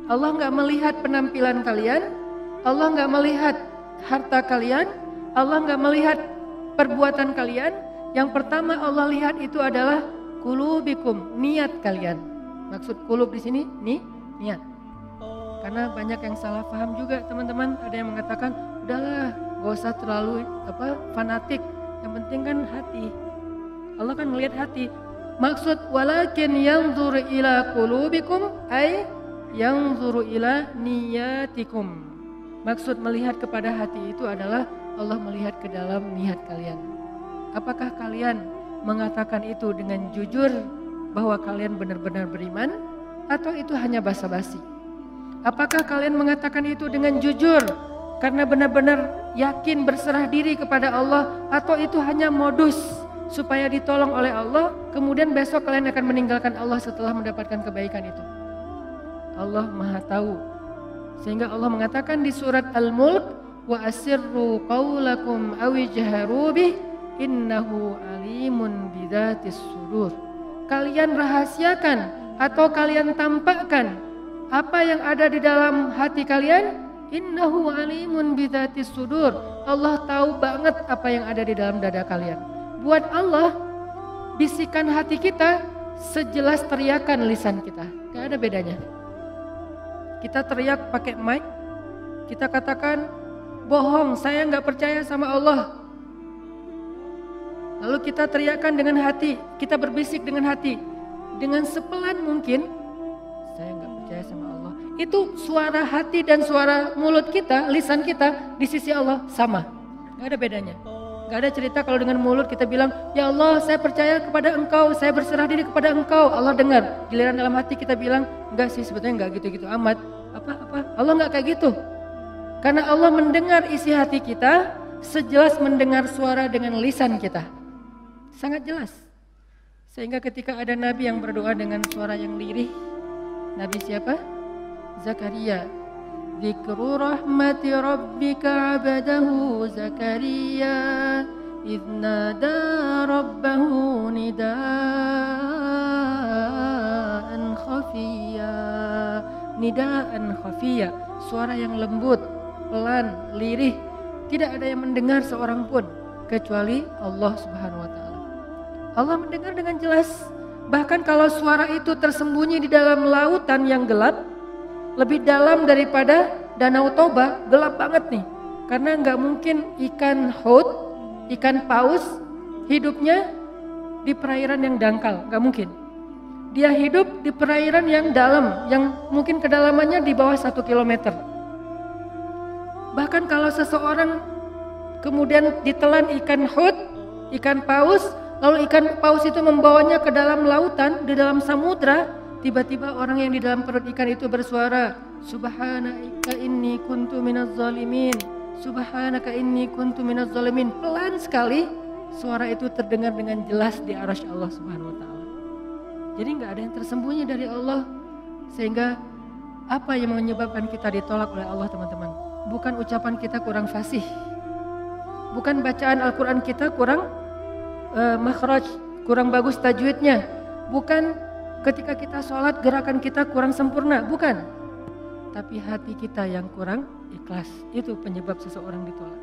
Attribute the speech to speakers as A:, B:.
A: Allah nggak melihat penampilan kalian, Allah nggak melihat harta kalian, Allah nggak melihat perbuatan kalian. Yang pertama Allah lihat itu adalah qulubikum, niat kalian. Maksud qulub di sini niat. Karena banyak yang salah paham juga teman-teman. Ada yang mengatakan udahlah, gak usah terlalu fanatik. Yang penting kan hati. Allah kan melihat hati. Maksud walakin yanzur ila qulubikum ay yanzur ila niyatikum. Maksud melihat kepada hati itu adalah Allah melihat ke dalam niat kalian. Apakah kalian mengatakan itu dengan jujur bahwa kalian benar-benar beriman, atau itu hanya basa-basi? Apakah kalian mengatakan itu dengan jujur karena benar-benar yakin berserah diri kepada Allah, atau itu hanya modus supaya ditolong oleh Allah, kemudian besok kalian akan meninggalkan Allah setelah mendapatkan kebaikan itu? Allah Maha tahu. Sehingga Allah mengatakan di surat Al-Mulk, wa asirru qaulakum aw ijharu bih innahu alimun bidzatis sudur. Kalian rahasiakan atau kalian tampakkan apa yang ada di dalam hati kalian, innahu alimun bidzatis sudur. Allah tahu banget apa yang ada di dalam dada kalian. Buat Allah, bisikan hati kita sejelas teriakan lisan kita. Gak ada bedanya. Kita teriak pakai mic, kita katakan bohong, saya gak percaya sama Allah. Lalu kita teriakkan dengan hati, kita berbisik dengan hati, dengan sepelan mungkin, saya gak percaya sama Allah. Itu suara hati dan suara mulut kita, lisan kita di sisi Allah sama, gak ada bedanya. Gak ada cerita kalau dengan mulut kita bilang, ya Allah saya percaya kepada Engkau, saya berserah diri kepada Engkau, Allah dengar. Giliran dalam hati kita bilang, enggak sih sebetulnya enggak gitu-gitu amat. Apa? Allah enggak kayak gitu. Karena Allah mendengar isi hati kita sejelas mendengar suara dengan lisan kita. Sangat jelas. Sehingga ketika ada Nabi yang berdoa dengan suara yang lirih, Nabi siapa? Zakaria. Dzikru rahmati rabbika 'abdahu Zakaria idh nada rabbahu nidaan khafiyya. Nidaan khafiyya, suara yang lembut, pelan, lirih. Tidak ada yang mendengar seorang pun kecuali Allah Subhanahu wa taala. Allah mendengar dengan jelas. Bahkan kalau suara itu tersembunyi di dalam lautan yang gelap, lebih dalam daripada Danau Toba, gelap banget nih. Karena nggak mungkin ikan haut, ikan paus hidupnya di perairan yang dangkal, nggak mungkin. Dia hidup di perairan yang dalam, yang mungkin kedalamannya di bawah 1 kilometer. Bahkan kalau seseorang kemudian ditelan ikan haut, ikan paus, lalu ikan paus itu membawanya ke dalam lautan, di dalam samudra, tiba-tiba orang yang di dalam perut ikan itu bersuara, Subhanaka inni kuntu minaz zalimin, Subhanaka inni kuntu minaz zalimin. Pelan sekali suara itu terdengar dengan jelas di arasy Allah Subhanahu wa taala. Jadi enggak ada yang tersembunyi dari Allah. Sehingga apa yang menyebabkan kita ditolak oleh Allah, teman-teman? Bukan ucapan kita kurang fasih, bukan bacaan Al-Quran kita kurang makhraj, kurang bagus tajwidnya, bukan ketika kita sholat gerakan kita kurang sempurna, bukan. Tapi hati kita yang kurang ikhlas, itu penyebab seseorang ditolak.